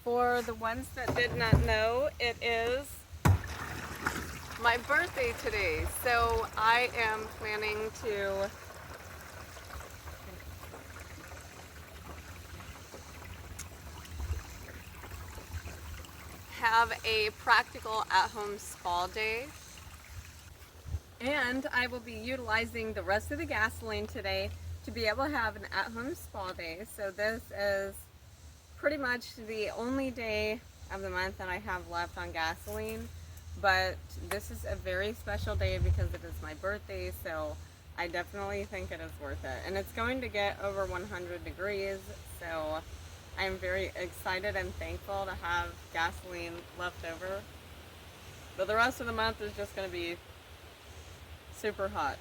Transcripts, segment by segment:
For the ones that did not know, it is my birthday today, so I am planning to have a practical at-home spa day, and I will be utilizing the rest of the gasoline today to be able to have an at-home spa day. So this is pretty much the only day of the month that I have left on gasoline, but this is a very special day because it is my birthday, so I definitely think it is worth it. And it's going to get over 100 degrees, so I'm very excited and thankful to have gasoline left over. But the rest of the month is just going to be super hot.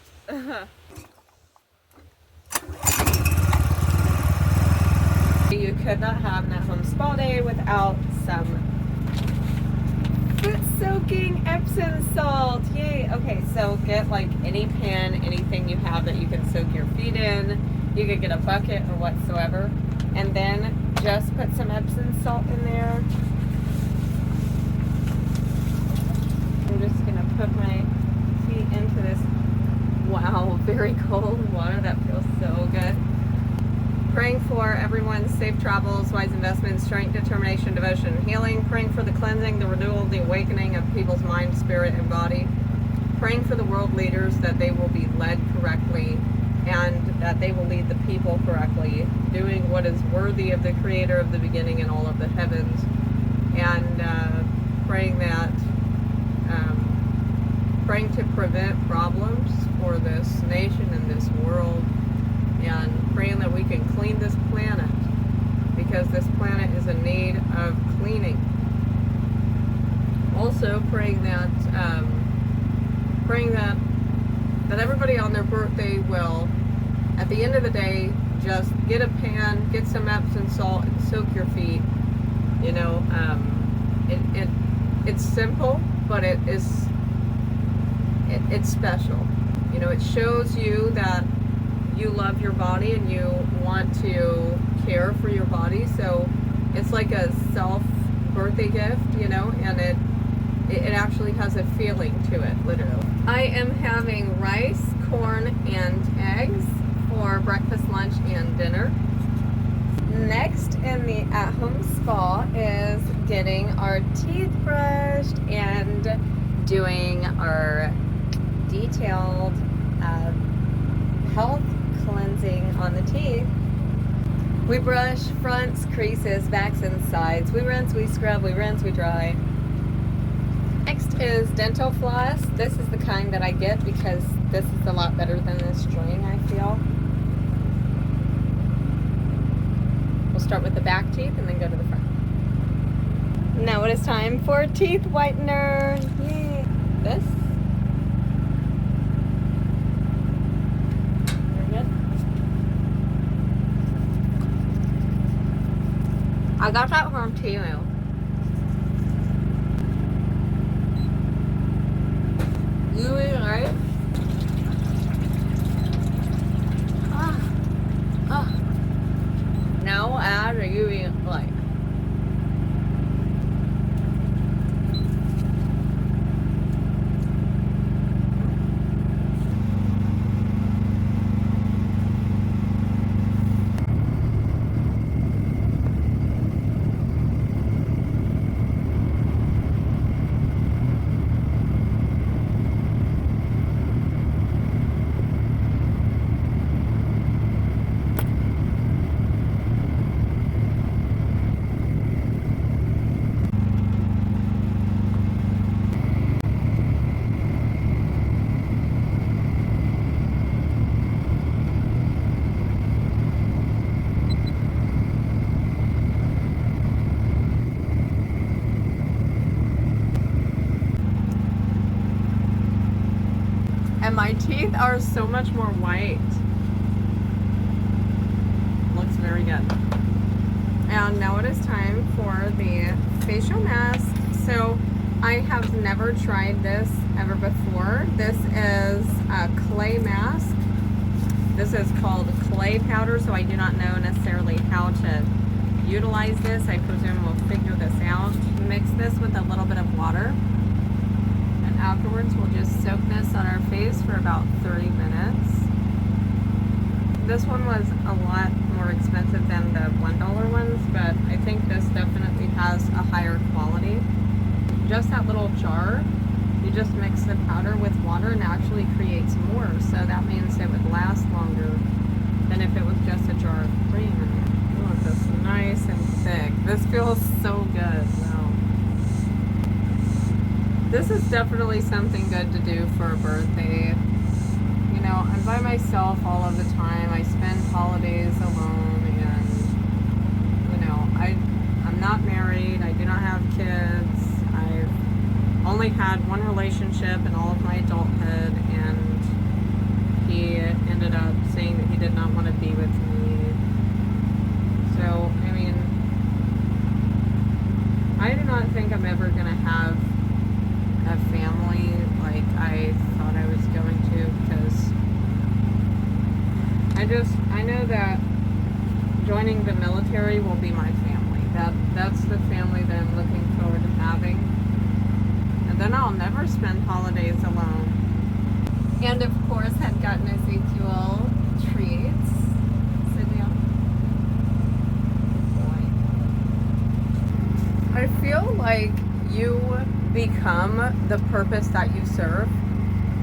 You could not have an at-home spa day without some foot-soaking Epsom salt. Yay! Okay, so get like any pan, anything you have that you can soak your feet in. You could get a bucket or whatsoever, and then just put some Epsom salt in there. I'm just gonna put my feet into this. Wow, very cold water. That feels so good. Praying for everyone's safe travels, wise investments, strength, determination, devotion, and healing. Praying for the cleansing, the renewal, the awakening of people's mind, spirit, and body. Praying for the world leaders that they will be led correctly and that they will lead the people correctly, doing what is worthy of the Creator of the beginning and all of the heavens. And praying that, praying to prevent problems for this nation and this world, and praying that we can clean this planet, because this planet is in need of cleaning. Also praying that that everybody on their birthday will, at the end of the day, just get a pan, get some Epsom salt, and soak your feet. You know, it's simple, but it's special. You know, it shows you that you love your body and you want to care for your body. So it's like a self birthday gift, you know, and it actually has a feeling to it, literally. I am having rice, corn, and eggs for breakfast, lunch, and dinner. Next in the at-home spa is getting our teeth brushed and doing our detailed health cleansing on the teeth. We brush fronts, creases, backs, and sides. We rinse, we scrub, we rinse, we dry. Next is dental floss. This is the kind that I get because this is a lot better than this string, I feel. We'll start with the back teeth and then go to the front. Now it is time for teeth whitener. Yay. This. I got that from Temu. Gooey, right? Now we'll add a gooey light. And my teeth are so much more white. Looks very good. And now it is time for the facial mask. So I have never tried this ever before. This is a clay mask. This is called clay powder, so I do not know necessarily how to utilize this. I presume we'll figure with a little bit of water. And afterwards, we'll just soak this on our face for about 30 minutes. This one was a lot more expensive than the $1 ones, but I think this definitely has a higher quality. Just that little jar, you just mix the powder with water and actually creates more. So that means it would last longer than if it was just a jar of cream in there. I want this nice and thick. This feels so good. Wow. This is definitely something good to do for a birthday. You know, I'm by myself all of the time. I spend holidays alone, and you know, I'm not married. I do not have kids. I've only had one relationship in all of my adulthood, and he ended up saying that he did not want to be with me. So, I mean, I do not think I'm ever going to have a family like I thought I was going to, because I know that joining the military will be my family. That's the family that I'm looking forward to having. And then I'll never spend holidays alone. And of course, had gotten Ezekiel treats. Sit down. Good boy. I feel like you become the purpose that you serve.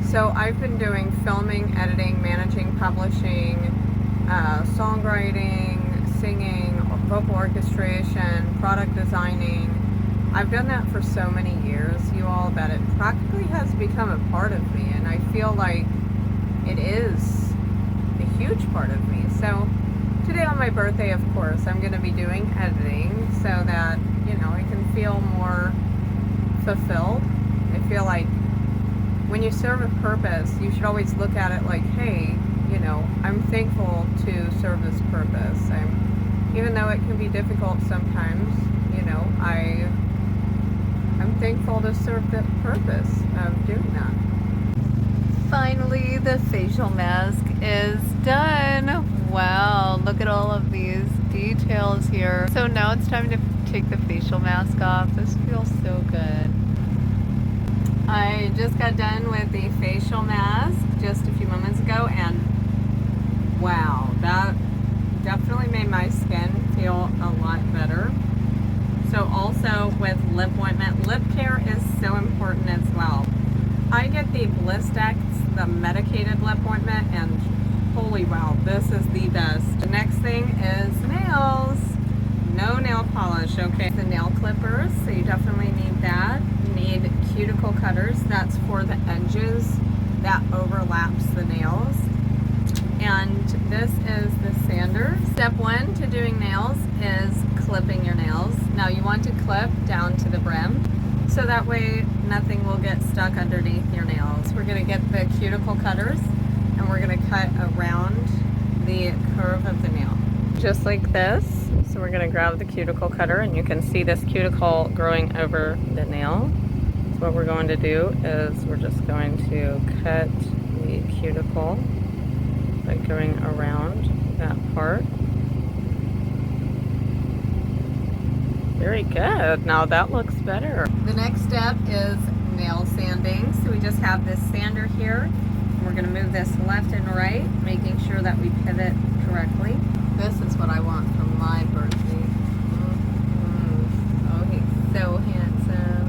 So I've been doing filming, editing, managing, publishing, songwriting, singing, vocal orchestration, product designing. I've done that for so many years, you all, that it practically has become a part of me, and I feel like it is a huge part of me. So today on my birthday, of course, I'm going to be doing editing so that, you know, I can feel more fulfilled. I feel like when you serve a purpose, you should always look at it like, hey, you know, I'm thankful to serve this purpose. Even though it can be difficult sometimes, you know, I'm thankful to serve the purpose of doing that. Finally, the facial mask is done. Wow, look at all of these details here. So now it's time to take the facial mask off. This feels so good. I just got done with the facial mask just a few moments ago, and wow, that definitely made my skin feel a lot better. So also with lip ointment, lip care is so important as well. I get the Blistex, the medicated lip ointment, and holy wow, this is the best. The next thing is nails. No nail polish, okay. The nail clippers, so you definitely need that. You need cuticle cutters, that's for the edges that overlaps the nails. And this is the sander. Step one to doing nails is clipping your nails. Now you want to clip down to the brim, so that way nothing will get stuck underneath your nails. We're gonna get the cuticle cutters and we're gonna cut around the curve of the nail. Just like this. So we're gonna grab the cuticle cutter, and you can see this cuticle growing over the nail. So what we're going to do is we're just going to cut the cuticle by going around that part. Very good. Now that looks better. The next step is nail sanding. So we just have this sander here. We're going to move this left and right, making sure that we pivot correctly. This is what I want for my birthday. Oh, he's so handsome.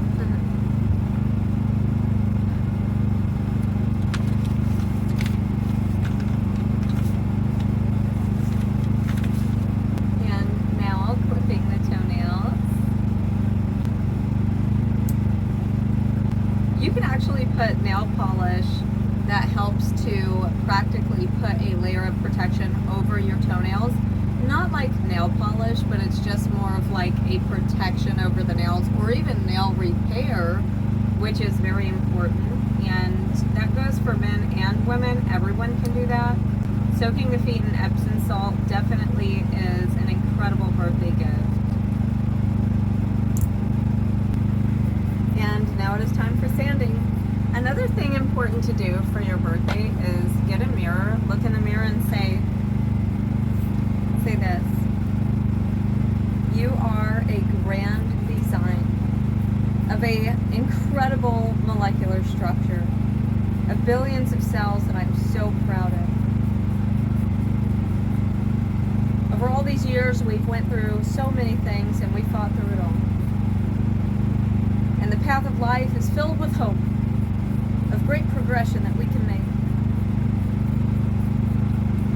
And now clipping the toenails. You can actually put nail polish that helps to practically put a layer of protection over your toenails. Not like nail polish, but it's just more of like a protection over the nails, or even nail repair, which is very important. And that goes for men and women. Everyone can do that. Soaking the feet in Epsom salt definitely is an incredible birthday gift. And now it is time for sanding. Another thing important to do for your birthday is get a mirror, look in the mirror and say this: you are a grand design of of a incredible molecular structure of billions of cells that I'm so proud of. Over all these years, we've went through so many things and we fought through it all. And the path of life is filled with hope, of great progression that we can make.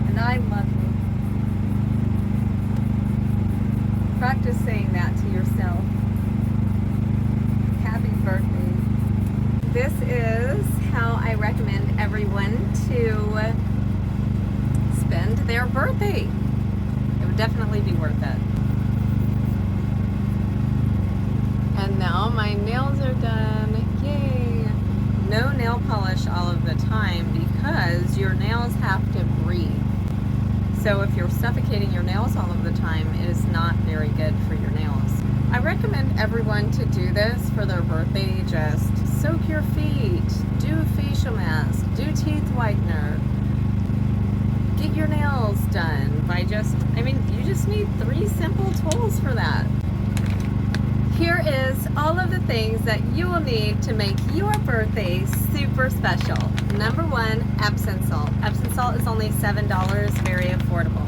And I love you. Practice saying that to yourself. Happy birthday. This is how I recommend everyone to spend their birthday. It would definitely be worth it. And now my nails are done. Yay! No nail polish all of the time because your nails have to breathe. So if you're suffocating your nails all of the time, it is not very good for your nails. I recommend everyone to do this for their birthday. Just soak your feet, do a facial mask, do teeth whitener, get your nails done by you just need 3 simple tools for that. Here is all of the things that you will need to make your birthday super special. Number 1, Epsom salt. Epsom salt is only $7, very affordable.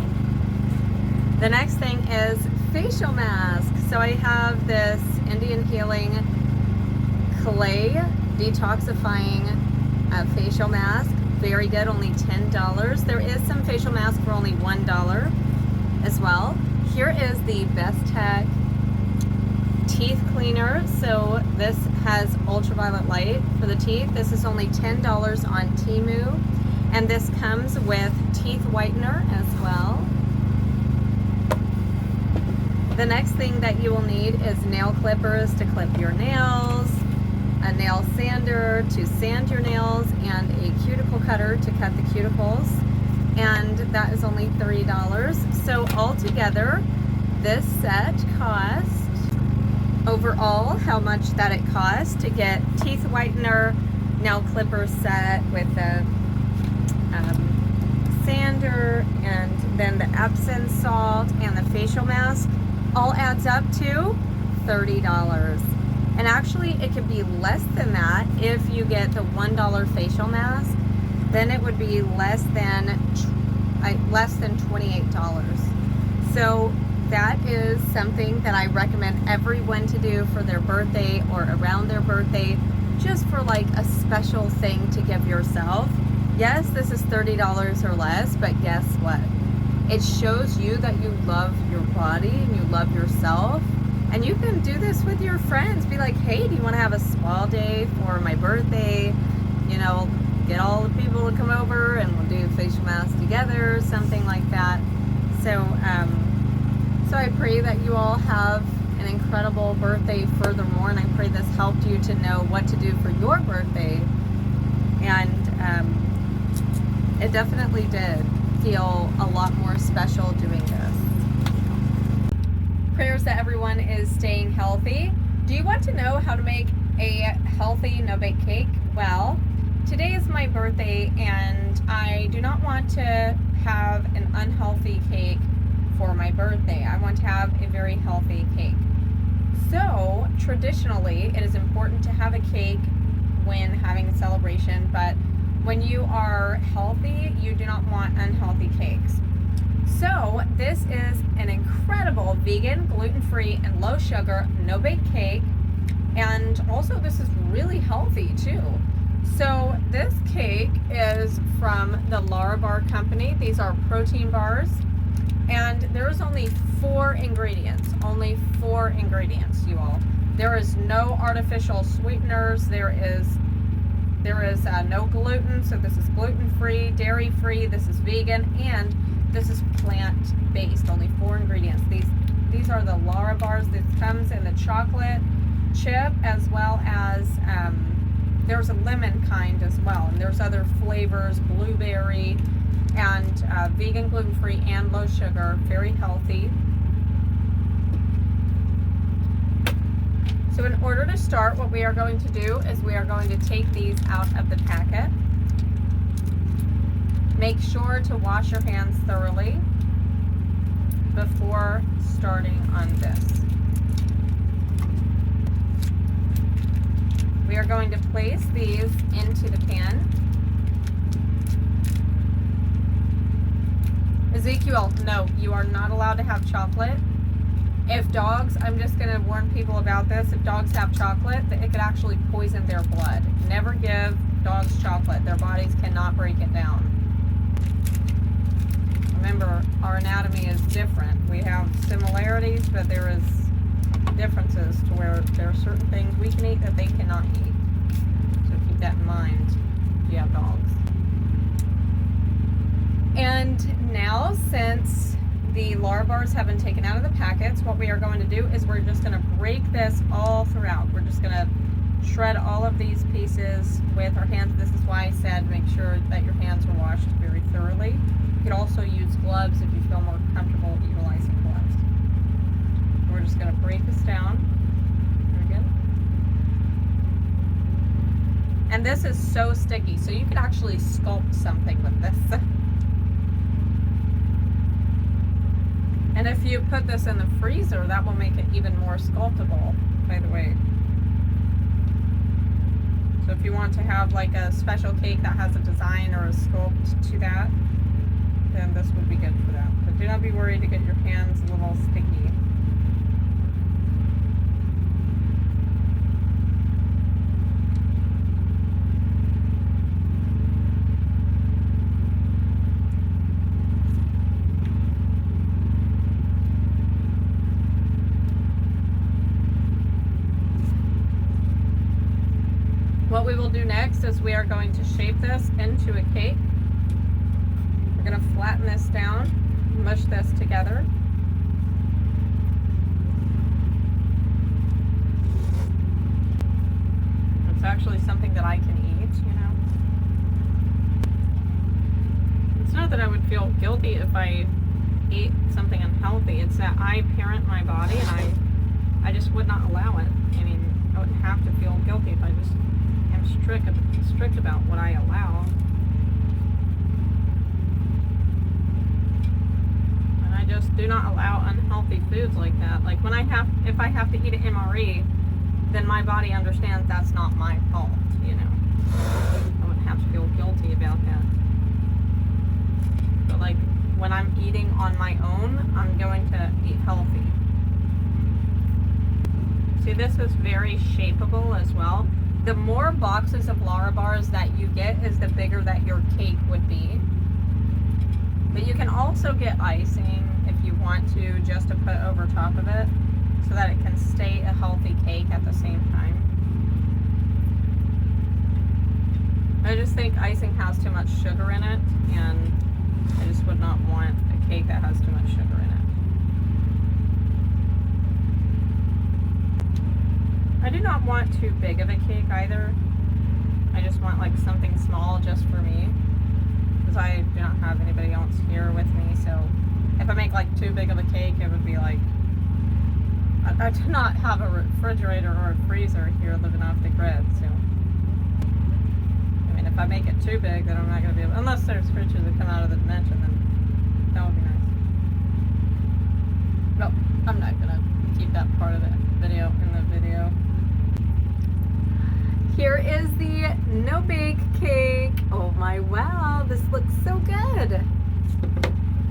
The next thing is facial mask. So I have this Indian Healing Clay detoxifying facial mask. Very good, only $10. There is some facial mask for only $1 as well. Here is the Best Tech teeth cleaner. So this has ultraviolet light for the teeth. This is only $10 on Temu, and this comes with teeth whitener as well. The next thing that you will need is nail clippers to clip your nails, a nail sander to sand your nails, and a cuticle cutter to cut the cuticles, and that is only $3. So altogether, this set cost, overall, how much that it costs to get teeth whitener, nail clipper set with the sander, and then the Epsom salt and the facial mask, all adds up to $30. And actually, it could be less than that if you get the $1 facial mask. Then it would be less than $28. So that is something that I recommend everyone to do for their birthday or around their birthday, just for like a special thing to give yourself. Yes, this is $30 or less, but guess what? It shows you that you love your body and you love yourself. And you can do this with your friends. Be like, hey, do you want to have a spa day for my birthday? You know, get all the people to come over and we'll do facial masks together, something like that. So I pray that you all have an incredible birthday furthermore, and I pray this helped you to know what to do for your birthday. And it definitely did feel a lot more special doing this. Prayers that everyone is staying healthy. Do you want to know how to make a healthy no-bake cake? Well, today is my birthday and I do not want to have an unhealthy cake for my birthday. I want to have a very healthy cake. So traditionally, it is important to have a cake when having a celebration, but when you are healthy, you do not want unhealthy cakes. So this is an incredible vegan, gluten-free, and low sugar no-bake cake. And also this is really healthy too. So this cake is from the Larabar company. These are protein bars. And there's only 4 ingredients. Only 4 ingredients, you all. There is no artificial sweeteners. There is no gluten, so this is gluten-free, dairy-free, this is vegan, and this is plant-based. Only 4 ingredients. These are the Larabars. This comes in the chocolate chip, as well as there's a lemon kind as well, and there's other flavors, blueberry, and vegan, gluten-free, and low sugar. Very healthy. So in order to start, what we are going to do is we are going to take these out of the packet. Make sure to wash your hands thoroughly before starting on this. are going to place these into the pan. Ezekiel, no, you are not allowed to have chocolate. If dogs, I'm just going to warn people about this, if dogs have chocolate, it could actually poison their blood. Never give dogs chocolate. Their bodies cannot break it down. Remember, our anatomy is different. We have similarities, but there is differences to where there are certain things we can eat that they cannot eat. So keep that in mind if you have dogs. And now, since the Larabars have been taken out of the packets, what we are going to do is we're just going to break this all throughout. We're just going to shred all of these pieces with our hands. This is why I said make sure that your hands are washed very thoroughly. You could also use gloves if you feel more comfortable utilizing gloves. We're just going to break this down. Very good. And this is so sticky, so you could actually sculpt something with this. And if you put this in the freezer, that will make it even more sculptable, by the way. So if you want to have like a special cake that has a design or a sculpt to that, then this would be good for that. But do not be worried to get your hands a little sticky. What we will do next is we are going to shape this into a cake. We're going to flatten this down, mush this together. It's actually something that I can eat, you know. It's not that I would feel guilty if I ate something unhealthy. It's that I parent my body and I just would not allow it. I mean, I wouldn't have to feel guilty if I just strict about what I allow. And I just do not allow unhealthy foods like that. Like if I have to eat an MRE, then my body understands that's not my fault, you know. I wouldn't have to feel guilty about that. But like when I'm eating on my own, I'm going to eat healthy. See, this is very shapeable as well. The more boxes of Larabars that you get is the bigger that your cake would be. But you can also get icing if you want to, just to put over top of it so that it can stay a healthy cake at the same time. I just think icing has too much sugar in it, and I just would not want a cake that has too much sugar in it. I do not want too big of a cake either. I just want like something small just for me, because I do not have anybody else here with me. So if I make like too big of a cake, it would be like, I do not have a refrigerator or a freezer here living off the grid. So I mean, if I make it too big, then I'm not going to be able, unless there's creatures that come out of the dimension, then that would be nice. No, I'm not going to keep that part of the video in the video. Here is the no-bake cake. Oh my, wow, this looks so good.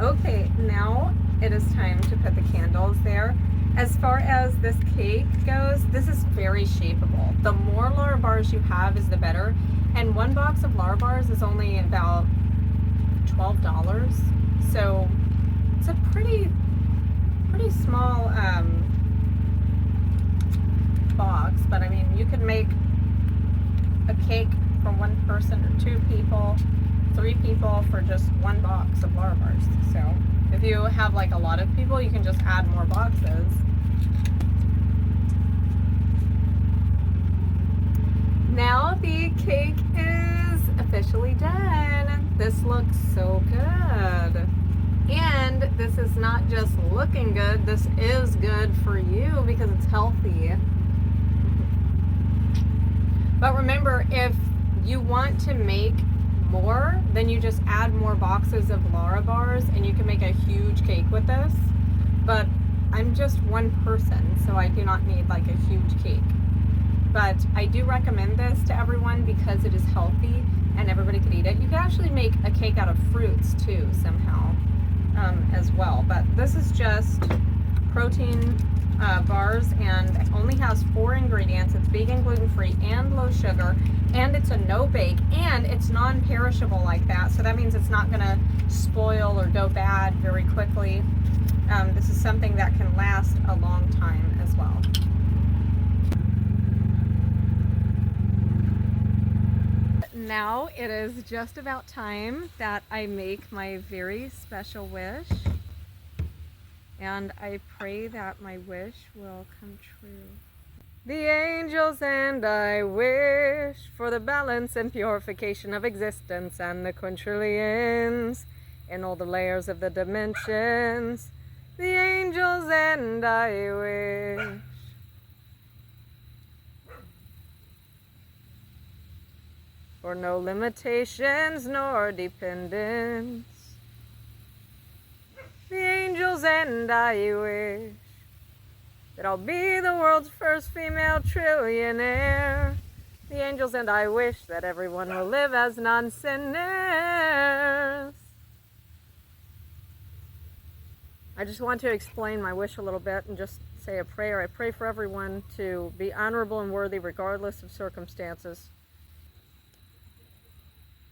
Okay, now it is time to put the candles there. As far as this cake goes, this is very shapeable. The more Larabars you have is the better. And one box of Larabars is only about $12. So it's a pretty small box, but I mean, you could make a cake for one person or 2 people, 3 people for just one box of Larabars. So if you have like a lot of people, you can just add more boxes. Now the cake is officially done. This looks so good. And this is not just looking good, this is good for you because it's healthy. But remember, if you want to make more, then you just add more boxes of Larabars and you can make a huge cake with this. But I'm just one person, so I do not need like a huge cake. but I do recommend this to everyone because it is healthy and everybody can eat it. You can actually make a cake out of fruits too somehow as well, but this is just protein bars, and it only has 4 ingredients. It's vegan, gluten-free, and low sugar, and it's a no bake, and it's non-perishable like that, so that means it's not gonna spoil or go bad very quickly. This is something that can last a long time as well. Now it is just about time that I make my very special wish. And I pray that my wish will come true. The angels and I wish for the balance and purification of existence and the quintillions in all the layers of the dimensions. The angels and I wish. For no limitations nor dependence. The angels and I wish that I'll be the world's first female trillionaire. The angels and I wish that everyone will live as non-sinners. I just want to explain my wish a little bit and just say a prayer. I pray for everyone to be honorable and worthy regardless of circumstances.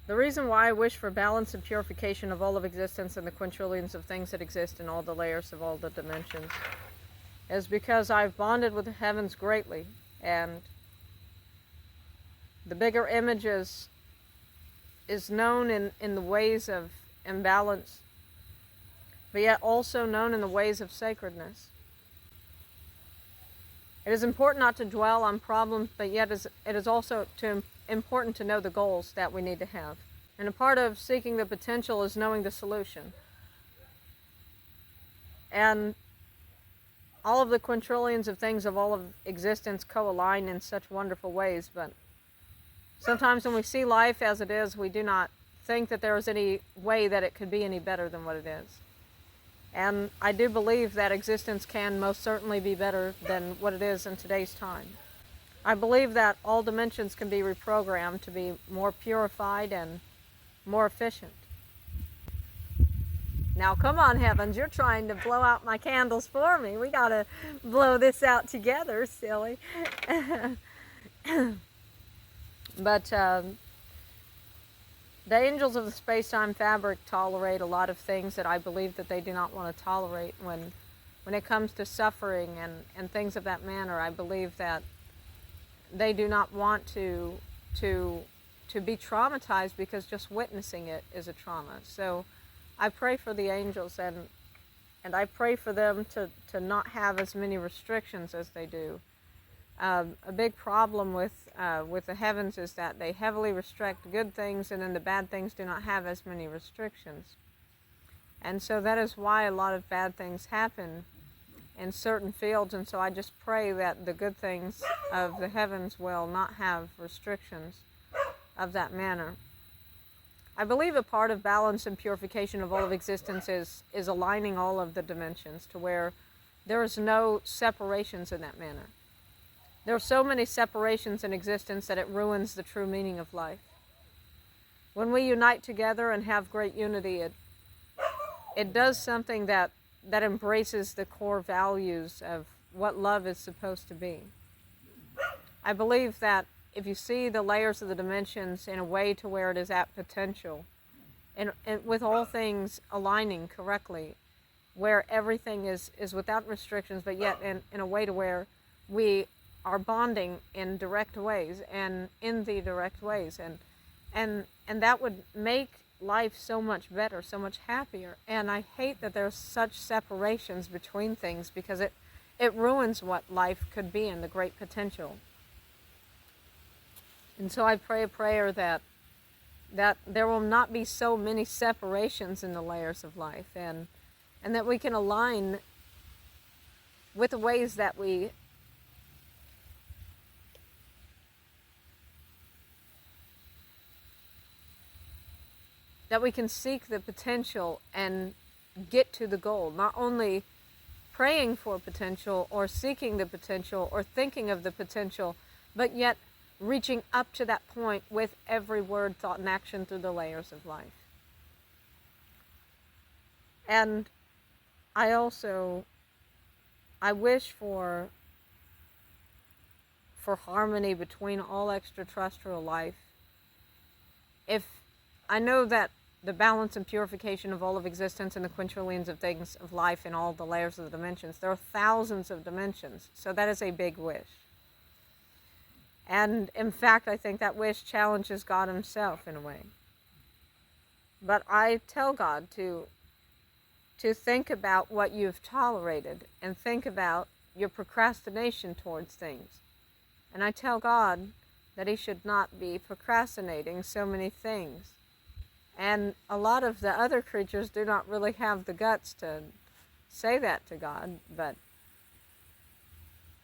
The reason why I wish for balance and purification of all of existence and the quintillions of things that exist in all the layers of all the dimensions is because I've bonded with the heavens greatly, and the bigger image is known in the ways of imbalance, but yet also known in the ways of sacredness. It is important not to dwell on problems, but yet it is also important to know the goals that we need to have. And a part of seeking the potential is knowing the solution. And all of the quintillions of things of all of existence co-align in such wonderful ways, but sometimes when we see life as it is, we do not think that there is any way that it could be any better than what it is. And I do believe that existence can most certainly be better than what it is in today's time. I believe that all dimensions can be reprogrammed to be more purified and more efficient. Now come on, heavens, you're trying to blow out my candles for me. We gotta blow this out together, silly. But the angels of the space-time fabric tolerate a lot of things that I believe that they do not want to tolerate. When it comes to suffering and things of that manner, I believe that they do not want to be traumatized, because just witnessing it is a trauma. So I pray for the angels, and I pray for them to not have as many restrictions as they do. A big problem with the heavens is that they heavily restrict good things, and then the bad things do not have as many restrictions. And so that is why a lot of bad things happen in certain fields. And so I just pray that the good things of the heavens will not have restrictions of that manner. I believe a part of balance and purification of all of existence is aligning all of the dimensions to where there is no separations in that manner. There are so many separations in existence that it ruins the true meaning of life. When we unite together and have great unity, it does something that embraces the core values of what love is supposed to be. I believe that if you see the layers of the dimensions in a way to where it is at potential, and with all things aligning correctly, where everything is without restrictions, but yet in a way to where we are bonding in direct ways and in the direct ways, and that would make life so much better, so much happier. And I hate that there's such separations between things, because it ruins what life could be and the great potential. And so I pray a prayer that there will not be so many separations in the layers of life, and that we can align with the ways that we can seek the potential and get to the goal, not only praying for potential or seeking the potential or thinking of the potential, but yet reaching up to that point with every word, thought, and action through the layers of life. And I wish for harmony between all extraterrestrial life. If I know that the balance and purification of all of existence and the quintillions of things of life in all the layers of the dimensions, there are thousands of dimensions, so that is a big wish. And in fact, I think that wish challenges God himself in a way. But I tell God to think about what you've tolerated and think about your procrastination towards things. And I tell God that he should not be procrastinating so many things. And a lot of the other creatures do not really have the guts to say that to God, but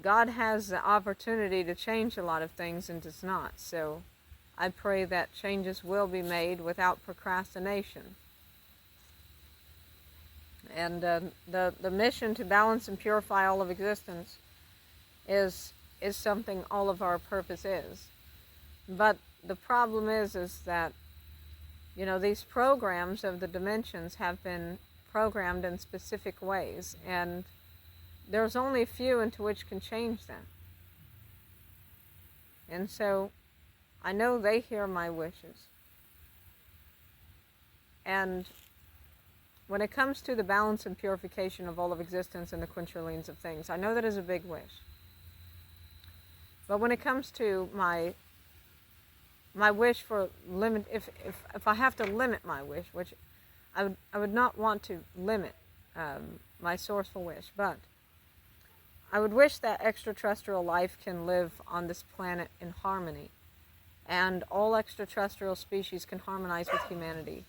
God has the opportunity to change a lot of things and does not. So I pray that changes will be made without procrastination. And the mission to balance and purify all of existence is something all of our purpose is. But the problem is that, you know, these programs of the dimensions have been programmed in specific ways, and there's only a few into which can change them. And so I know they hear my wishes. And when it comes to the balance and purification of all of existence and the quintillions of things, I know that is a big wish. But when it comes to my wish for limit, if I have to limit my wish, which I would not want to limit my sourceful wish, but I would wish that extraterrestrial life can live on this planet in harmony, and all extraterrestrial species can harmonize with humanity.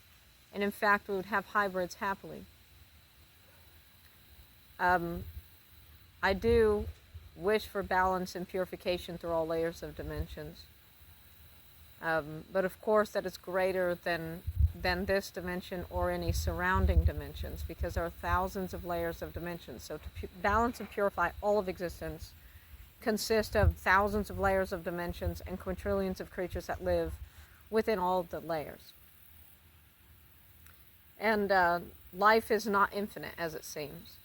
And in fact, we would have hybrids happily. I do wish for balance and purification through all layers of dimensions. But of course, that is greater than this dimension or any surrounding dimensions, because there are thousands of layers of dimensions. So to balance and purify all of existence consists of thousands of layers of dimensions and quintillions of creatures that live within all of the layers. And life is not infinite, as it seems.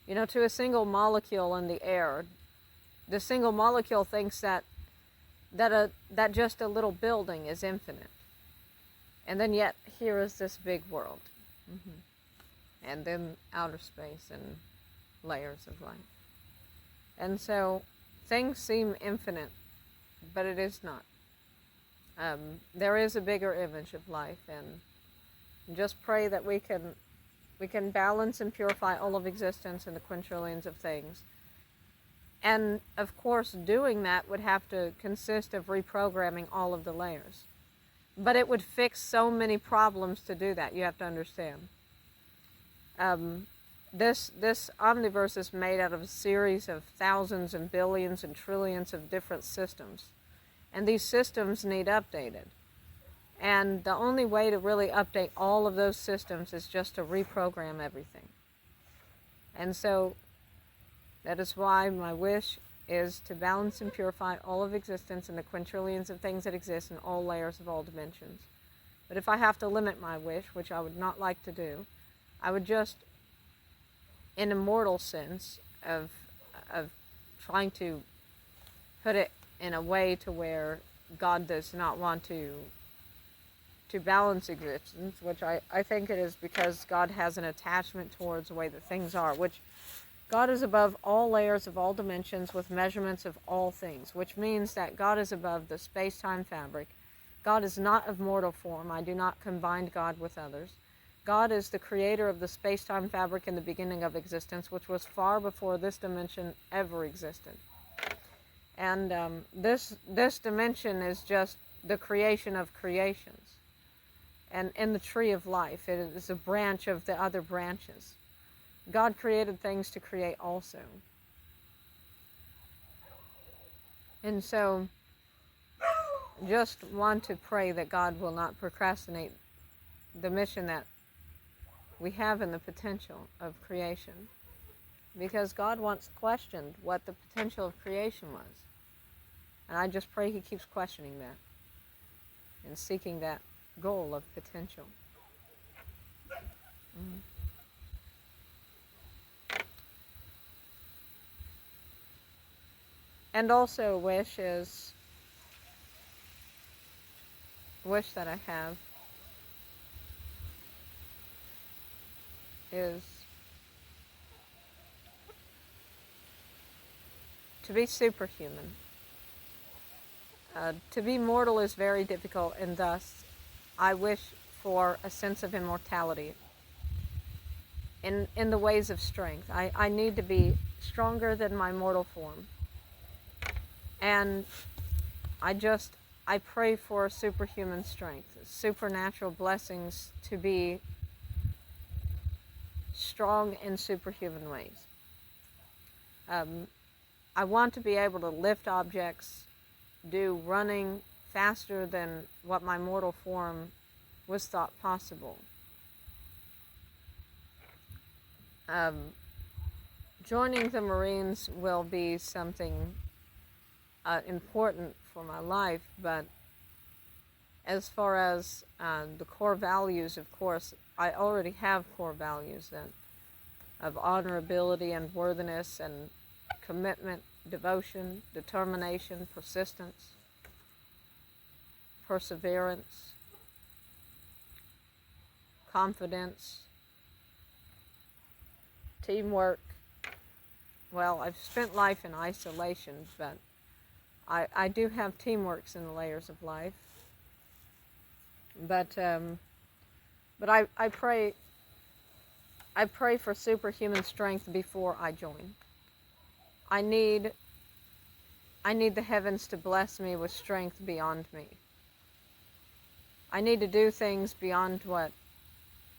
You know, to a single molecule in the air, the single molecule thinks that just a little building is infinite. And then yet, here is this big world. And then outer space and layers of life. And so, things seem infinite, but it is not. There is a bigger image of life, and just pray that we can balance and purify all of existence and the quintillions of things. And of course, doing that would have to consist of reprogramming all of the layers. But it would fix so many problems to do that, you have to understand. This omniverse is made out of a series of thousands and billions and trillions of different systems. And these systems need updated. And the only way to really update all of those systems is just to reprogram everything. And so that is why my wish is to balance and purify all of existence and the quintillions of things that exist in all layers of all dimensions. But if I have to limit my wish, which I would not like to do, I would just, in a mortal sense of trying to put it in a way to where God does not want to balance existence, which I think it is because God has an attachment towards the way that things are, which God is above all layers of all dimensions with measurements of all things, which means that God is above the space-time fabric. God is not of mortal form. I do not combine God with others. God is the creator of the space-time fabric in the beginning of existence, which was far before this dimension ever existed. And this dimension is just the creation of creations. And in the tree of life, it is a branch of the other branches. God created things to create also. And so, just want to pray that God will not procrastinate the mission that we have in the potential of creation. Because God once questioned what the potential of creation was. And I just pray he keeps questioning that and seeking that goal of potential. Mm. And also wish that I have is to be superhuman. To be mortal is very difficult, and thus I wish for a sense of immortality in the ways of strength. I need to be stronger than my mortal form. And I pray for superhuman strength, supernatural blessings to be strong in superhuman ways. I want to be able to lift objects, do running faster than what my mortal form was thought possible. Joining the Marines will be something important for my life, but as far as the core values, of course, I already have core values of honorability and worthiness and commitment, devotion, determination, persistence, perseverance, confidence, teamwork. Well, I've spent life in isolation, but I do have teamworks in the layers of life. But I pray for superhuman strength before I join. I need the heavens to bless me with strength beyond me. I need to do things beyond what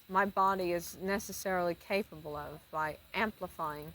my body is necessarily capable of by amplifying